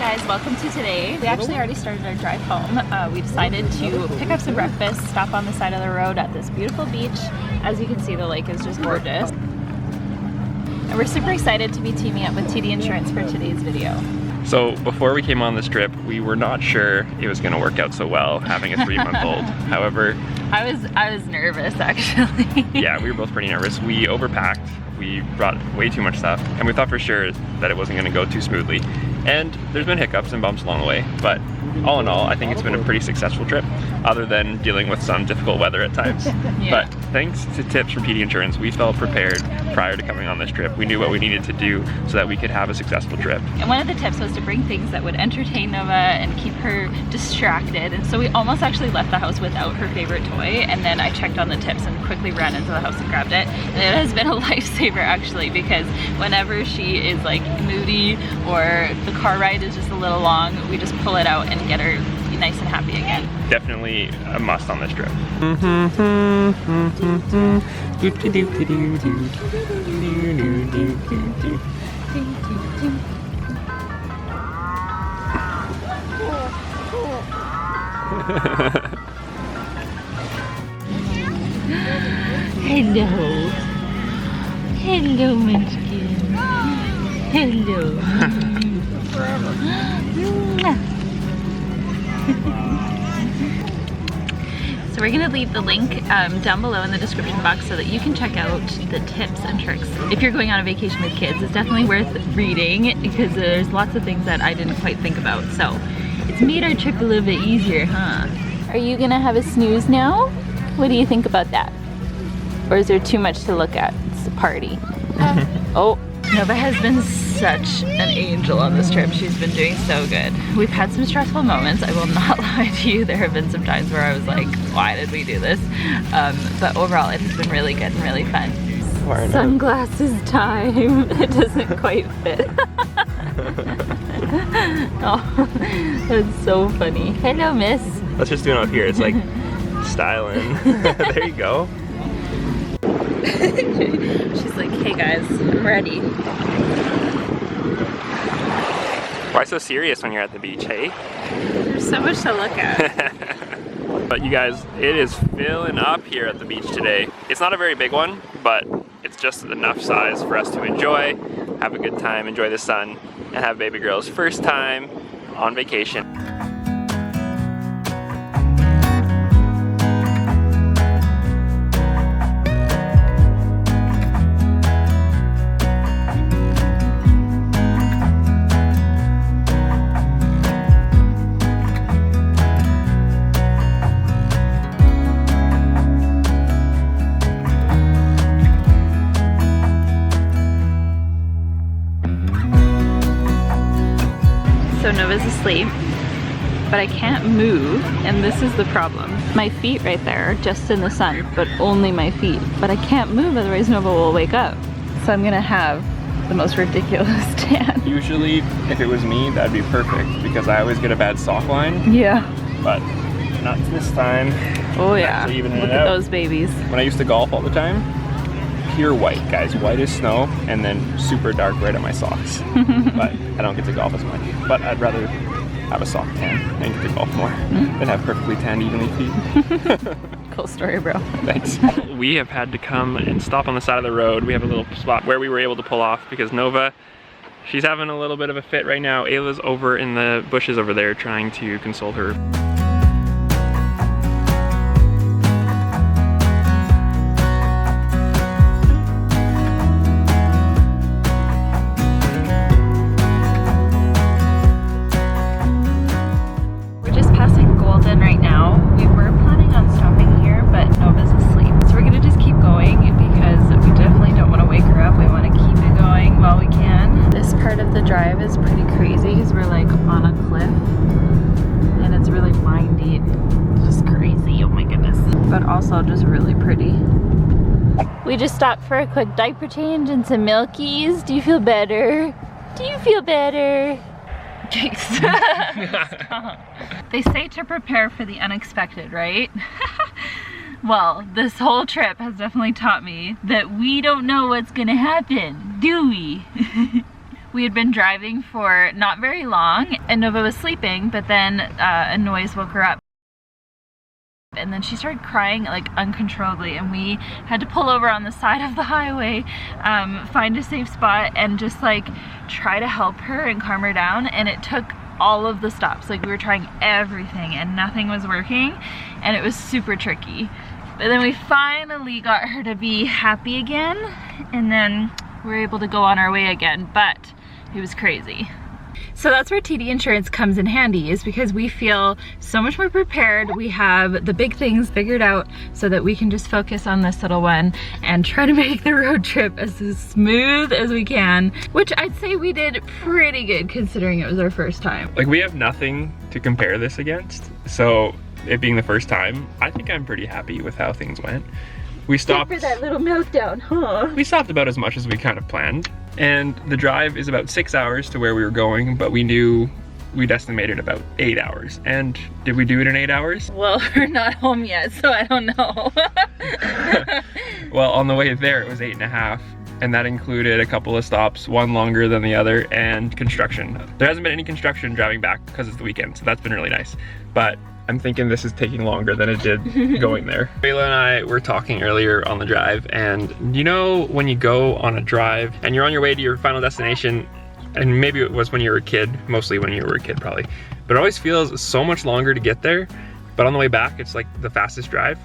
guys, welcome to today. We actually already started our drive home. We decided to pick up some breakfast, stop on the side of the road at this beautiful beach. As you can see, the lake is just gorgeous. And we're super excited to be teaming up with TD Insurance for today's video. So before we came on this trip, we were not sure it was going to work out so well having a 3-month-old. However, I was nervous actually. Yeah, we were both pretty nervous. We overpacked, we brought way too much stuff, and we thought for sure that it wasn't going to go too smoothly. And there's been hiccups and bumps along the way, but all in all, I think it's been a pretty successful trip, other than dealing with some difficult weather at times. Yeah. But thanks to tips from TD Insurance, we felt prepared prior to coming on this trip. We knew what we needed to do so that we could have a successful trip. And one of the tips was to bring things that would entertain Nova and keep her distracted. And so we almost actually left the house without her favorite toy. And then I checked on the tips and quickly ran into the house and grabbed it. And it has been a lifesaver actually, because whenever she is like moody or the car ride is just a little long, we just pull it out and get her nice and happy again. Definitely a must on this trip. Hello. Hello, Munchkin. Hello. So we're gonna leave the link down below in the description box so that you can check out the tips and tricks. If you're going on a vacation with kids, it's definitely worth reading because there's lots of things that I didn't quite think about. So it's made our trip a little bit easier, huh? Are you gonna have a snooze now? What do you think about that? Or is there too much to look at? It's a party. Oh, Nova has been such an angel on this trip. She's been doing so good. We've had some stressful moments, I will not lie to you. There have been some times where I was like, why did we do this? But overall, it has been really good and really fun. Sunglasses time. It doesn't quite fit. Oh, that's so funny. Hello, miss. Let's just do it out here. It's like styling. There you go. She's like, hey guys, I'm ready. Why so serious when you're at the beach, hey? There's so much to look at. But you guys, it is filling up here at the beach today. It's not a very big one, but it's just enough size for us to enjoy, have a good time, enjoy the sun, and have baby girl's first time on vacation. So Nova's asleep, but I can't move, and this is the problem. My feet right there are just in the sun, but only my feet. But I can't move, otherwise Nova will wake up. So I'm gonna have the most ridiculous tan. Usually, if it was me, that'd be perfect, because I always get a bad sock line. Yeah. But not this time. Oh yeah, look at those babies. When I used to golf all the time, pure white, guys, white as snow, and then super dark red on my socks. But I don't get to golf as much. But I'd rather have a sock tan and get to golf more than have perfectly tanned, evenly feet. Cool story, bro. Thanks. We have had to come and stop on the side of the road. We have a little spot where we were able to pull off because Nova, she's having a little bit of a fit right now. Ayla's over in the bushes over there trying to console her. Drive is pretty crazy because we're like on a cliff and it's really windy, just crazy, oh my goodness, but also just really pretty. We just stopped for a quick diaper change and some milkies. Do you feel better? Do you feel better? They say to prepare for the unexpected, right? Well, this whole trip has definitely taught me that we don't know what's gonna happen, do we? We had been driving for not very long and Nova was sleeping, but then a noise woke her up. And then she started crying like uncontrollably, and we had to pull over on the side of the highway, find a safe spot and just like try to help her and calm her down. And it took all of the stops. Like we were trying everything and nothing was working, and it was super tricky. But then we finally got her to be happy again, and then we were able to go on our way again, but it was crazy. So that's where TD insurance comes in handy, is because we feel so much more prepared. We have the big things figured out so that we can just focus on this little one and try to make the road trip as smooth as we can, which I'd say we did pretty good considering it was our first time. Like, we have nothing to compare this against, so it being the first time, I think I'm pretty happy with how things went. We stopped for that little meltdown, huh? We stopped about as much as we kind of planned, and the drive is about 6 hours to where we were going, but we knew we'd estimated about 8 hours. And did we do it in 8 hours? Well, we're not home yet, so I don't know. Well, on the way there it was 8.5, and that included a couple of stops, one longer than the other, and construction. There hasn't been any construction driving back because it's the weekend, so that's been really nice. But I'm thinking this is taking longer than it did going there. Bayla and I were talking earlier on the drive, and you know when you go on a drive and you're on your way to your final destination, and maybe it was when you were a kid, mostly when you were a kid probably, but it always feels so much longer to get there, but on the way back it's like the fastest drive.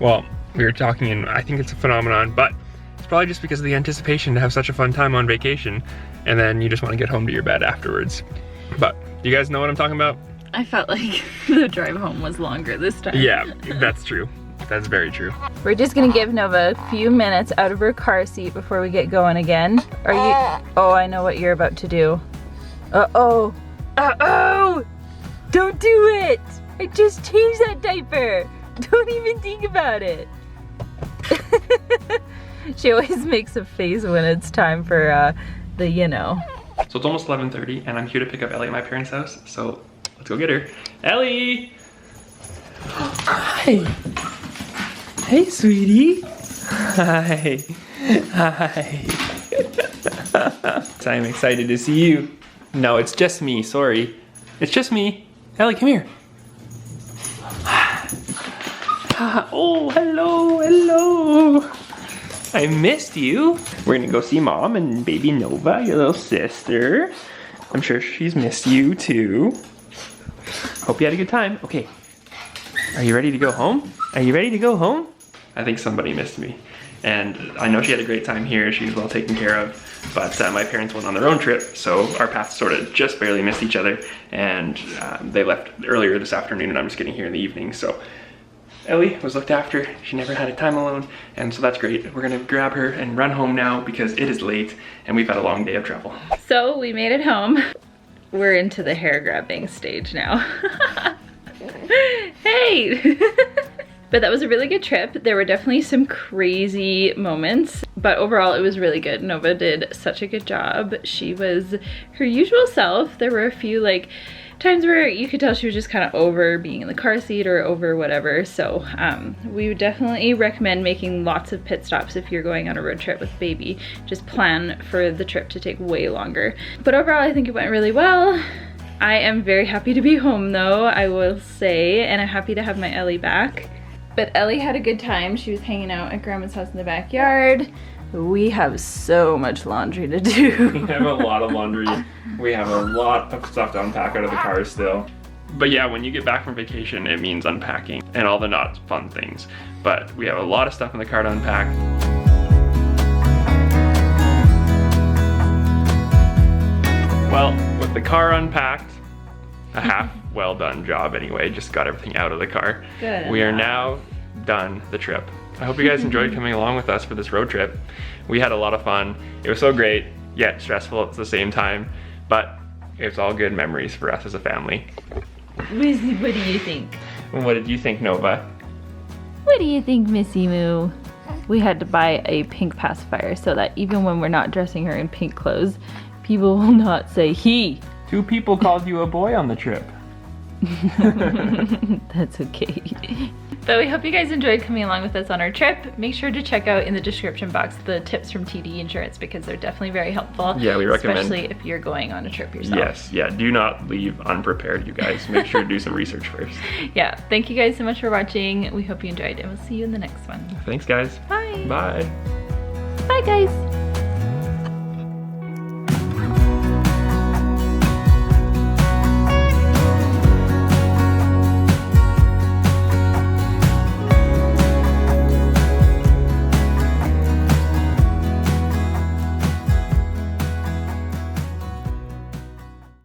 Well, we were talking and I think it's a phenomenon, but it's probably just because of the anticipation to have such a fun time on vacation, and then you just want to get home to your bed afterwards. But you guys know what I'm talking about? I felt like the drive home was longer this time. Yeah, that's true. That's very true. We're just gonna give Nova a few minutes out of her car seat before we get going again. Are you? Oh, I know what you're about to do. Uh-oh. Uh-oh! Don't do it! I just changed that diaper. Don't even think about it. She always makes a face when it's time for the, you know. So it's almost 11:30 and I'm here to pick up Ellie at my parents' house, so let's go get her. Ellie! Hi. Hey, sweetie. Hi. Hi. I'm excited to see you. No, it's just me, sorry. It's just me. Ellie, come here. Oh, hello, hello. I missed you. We're gonna go see Mom and baby Nova, your little sister. I'm sure she's missed you too. Hope you had a good time. Okay, are you ready to go home? Are you ready to go home? I think somebody missed me. And I know she had a great time here, she's well taken care of, but my parents went on their own trip, so our paths sort of just barely missed each other, and they left earlier this afternoon and I'm just getting here in the evening, so Ellie was looked after. She never had a time alone, and so that's great. We're gonna grab her and run home now because it is late and we've had a long day of travel. So we made it home. We're into the hair grabbing stage now. Hey! But that was a really good trip. There were definitely some crazy moments, but overall it was really good. Nova did such a good job. She was her usual self. There were a few like times where you could tell she was just kind of over being in the car seat or over whatever. So we would definitely recommend making lots of pit stops if you're going on a road trip with baby. Just plan for the trip to take way longer. But overall I think it went really well. I am very happy to be home though, I will say, and I'm happy to have my Ellie back. But Ellie had a good time. She was hanging out at Grandma's house in the backyard. We have so much laundry to do. We have a lot of laundry. We have a lot of stuff to unpack out of the car still. But yeah, when you get back from vacation, it means unpacking and all the not fun things. But we have a lot of stuff in the car to unpack. Well, with the car unpacked, a half well done job anyway, just got everything out of the car. Good. We are now done the trip. I hope you guys enjoyed coming along with us for this road trip. We had a lot of fun. It was so great, yet stressful at the same time, but it's all good memories for us as a family. Missy, what do you think? What did you think, Nova? What do you think, Missy Moo? We had to buy a pink pacifier so that even when we're not dressing her in pink clothes, people will not say he. 2 people called you a boy on the trip. That's okay. But we hope you guys enjoyed coming along with us on our trip. Make sure to check out in the description box the tips from TD Insurance because they're definitely very helpful. Yeah, we recommend. Especially if you're going on a trip yourself. Yes, yeah, do not leave unprepared, you guys. Make sure to do some research first. Yeah, thank you guys so much for watching. We hope you enjoyed and we'll see you in the next one. Thanks, guys. Bye. Bye. Bye, guys.